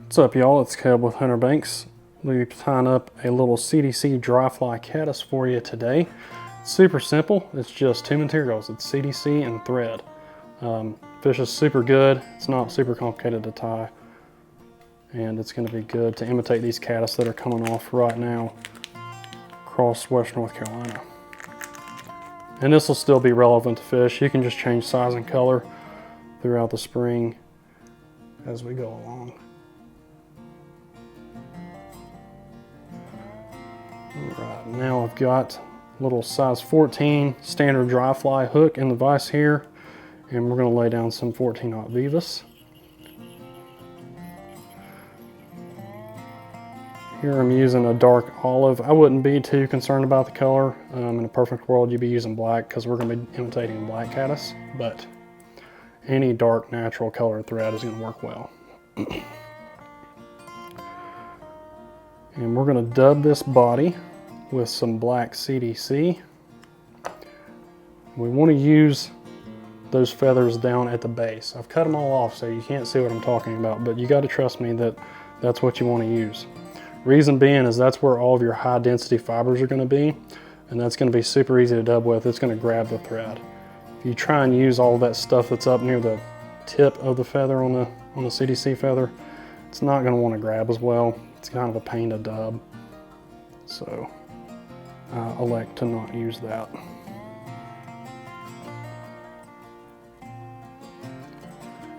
What's up, y'all? It's Caleb with Hunter Banks. We'll be tying up a little CDC dry fly caddis for you today. It's super simple. It's just two materials. It's CDC and thread. Fish is super good. It's not super complicated to tie. And it's going to be good to imitate these caddis that are coming off right now across western North Carolina. And this will still be relevant to fish. You can just change size and color throughout the spring as we go along. Alright, now I've got a little size 14 standard dry fly hook in the vise here, and we're going to lay down some 14-aught Vivas. Here I'm using a dark olive. I wouldn't be too concerned about the color. In a perfect world you'd be using black because we're going to be imitating black caddis, but any dark natural color thread is going to work well. And we're going to dub this body with some black CDC. We want to use those feathers down at the base. I've cut them all off so you can't see what I'm talking about, but you got to trust me that that's what you want to use. Reason being is that's where all of your high density fibers are going to be, and that's going to be super easy to dub with. It's going to grab the thread. If you try and use all that stuff that's up near the tip of the feather on the CDC feather, it's not going to want to grab as well. It's kind of a pain to dub, so I elect to not use that.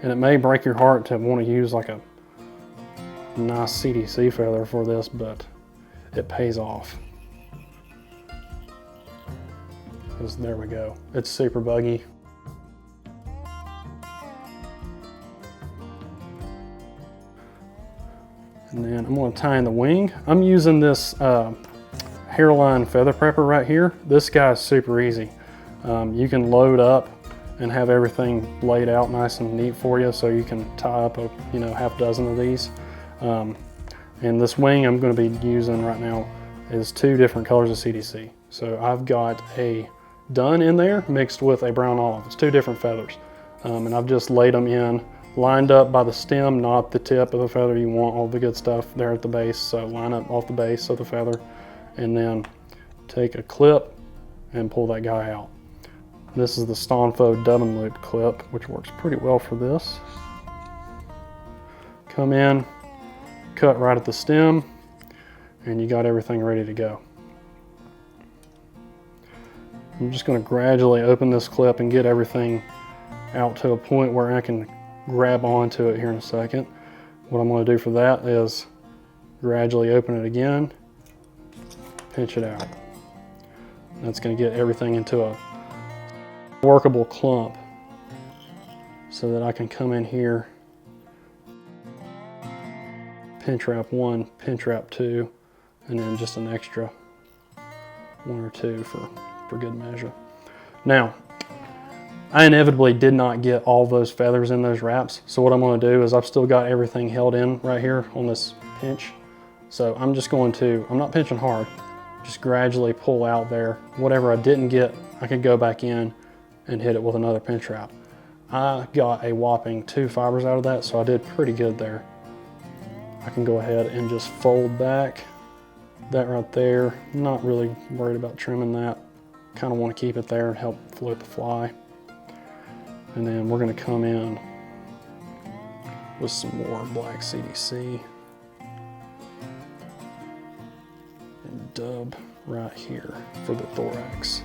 And it may break your heart to want to use like a nice CDC feather for this, but it pays off. Because there we go. It's super buggy. And then I'm going to tie in the wing. I'm using this hairline feather prepper right here. This guy's super easy. You can load up and have everything laid out nice and neat for you, so you can tie up a half dozen of these. And this wing I'm going to be using right now is two different colors of CDC. So I've got a dun in there mixed with a brown olive. It's two different feathers, and I've just laid them in, lined up by the stem, not the tip of the feather. You want all the good stuff there at the base, so line up off the base of the feather, and then take a clip and pull that guy out. This is the Stonfo dub and loop clip, which works pretty well for this. Come in, cut right at the stem, and you got everything ready to go. I'm just going to gradually open this clip and get everything out to a point where I can grab onto it here in a second. What I'm going to do for that is gradually open it again, pinch it out. That's going to get everything into a workable clump so that I can come in here, pinch wrap one, pinch wrap two, and then just an extra one or two for good measure. Now, I inevitably did not get all those feathers in those wraps, so what I'm going to do is I've still got everything held in right here on this pinch. So I'm just going to, I'm not pinching hard, just gradually pull out there. Whatever I didn't get, I could go back in and hit it with another pinch wrap. I got a whopping 2 fibers out of that, so I did pretty good there. I can go ahead and just fold back that right there. Not really worried about trimming that. Kind of want to keep it there and help float the fly. And then we're going to come in with some more black CDC and dub right here for the thorax.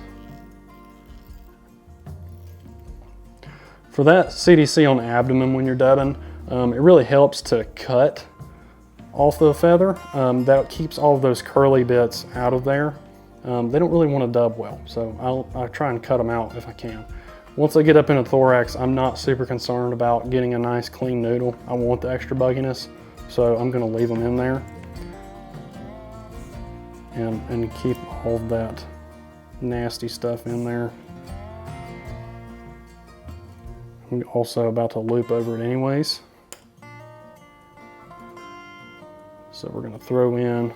For that CDC on the abdomen when you're dubbing, it really helps to cut off the feather. That keeps all of those curly bits out of there. They don't really want to dub well, so I'll try and cut them out if I can. Once I get up into the thorax, I'm not super concerned about getting a nice clean noodle. I want the extra bugginess, so I'm going to leave them in there and keep all of that nasty stuff in there. I'm also about to loop over it anyways. So we're going to throw in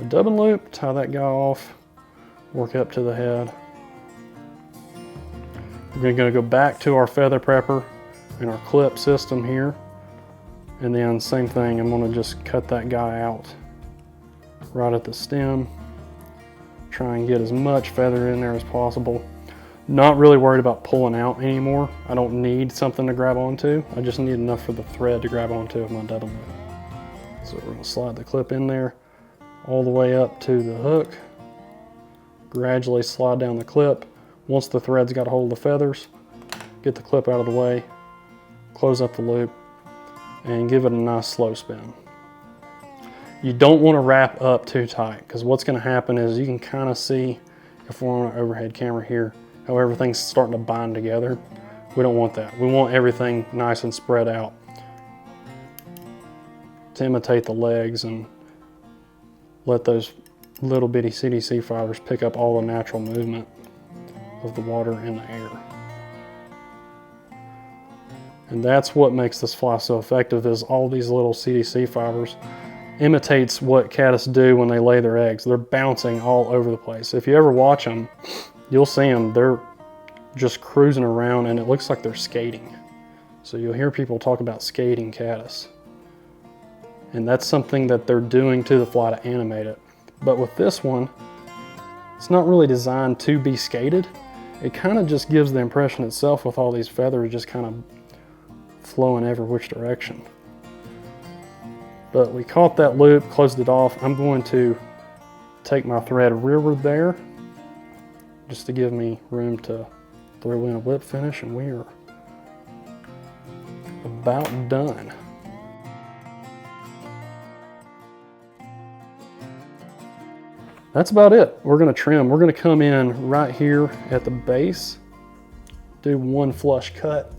a dub and loop, tie that guy off, work up to the head. We're going to go back to our feather prepper and our clip system here, And then same thing, I'm gonna just cut that guy out right at the stem. Try and get as much feather in there as possible. Not really worried about pulling out anymore. I don't need something to grab onto. I just need enough for the thread to grab onto with my double knot. So we're gonna slide the clip in there all the way up to the hook. Gradually slide down the clip. Once the thread's got a hold of the feathers, get the clip out of the way, close up the loop, and give it a nice slow spin. You don't want to wrap up too tight, because what's going to happen is you can kind of see, if we're on an overhead camera here, how everything's starting to bind together. We don't want that. We want everything nice and spread out to imitate the legs and let those little bitty CDC fibers pick up all the natural movement of the water and the air. And that's what makes this fly so effective, is all these little CDC fibers imitates what caddis do when they lay their eggs. They're bouncing all over the place. If you ever watch them, you'll see them, they're just cruising around and it looks like they're skating. So you'll hear people talk about skating caddis. And that's something that they're doing to the fly to animate it. But with this one, it's not really designed to be skated. It kind of just gives the impression itself with all these feathers just kind of flowing every which direction. But we caught that loop, closed it off. I'm going to take my thread rearward there just to give me room to throw in a lip finish, and we are about done. That's about it. We're gonna trim. We're gonna come in right here at the base, do one flush cut.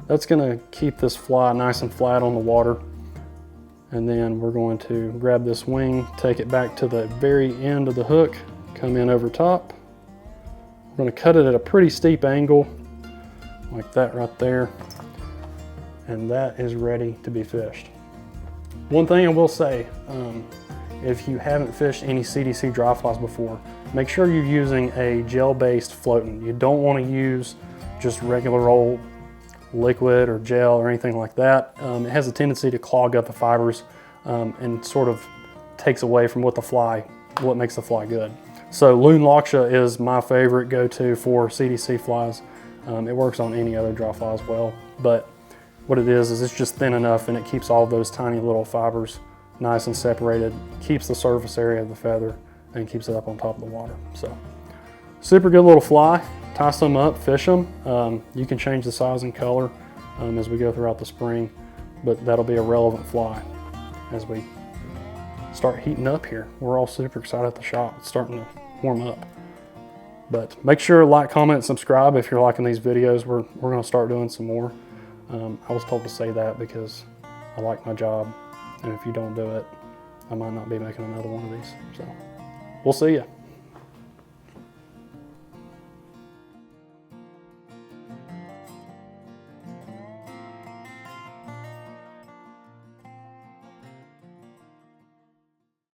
That's gonna keep this fly nice and flat on the water. And then we're going to grab this wing, take it back to the very end of the hook, come in over top. We're gonna cut it at a pretty steep angle, like that right there. And that is ready to be fished. One thing I will say, if you haven't fished any CDC dry flies before, make sure you're using a gel-based floating. You don't want to use just regular old liquid or gel or anything like that. It has a tendency to clog up the fibers and sort of takes away from what makes the fly good. So Loon Loksha is my favorite go-to for CDC flies. It works on any other dry fly as well, but what it is it's just thin enough and it keeps all those tiny little fibers nice and separated, keeps the surface area of the feather, and keeps it up on top of the water. So super good little fly. Tie some up, fish them. You can change the size and color as we go throughout the spring, but that'll be a relevant fly as we start heating up here. We're all super excited at the shop. It's starting to warm up. But make sure to like, comment, and subscribe if you're liking these videos. We're gonna start doing some more. I was told to say that because I like my job. And if you don't do it, I might not be making another one of these. So we'll see you.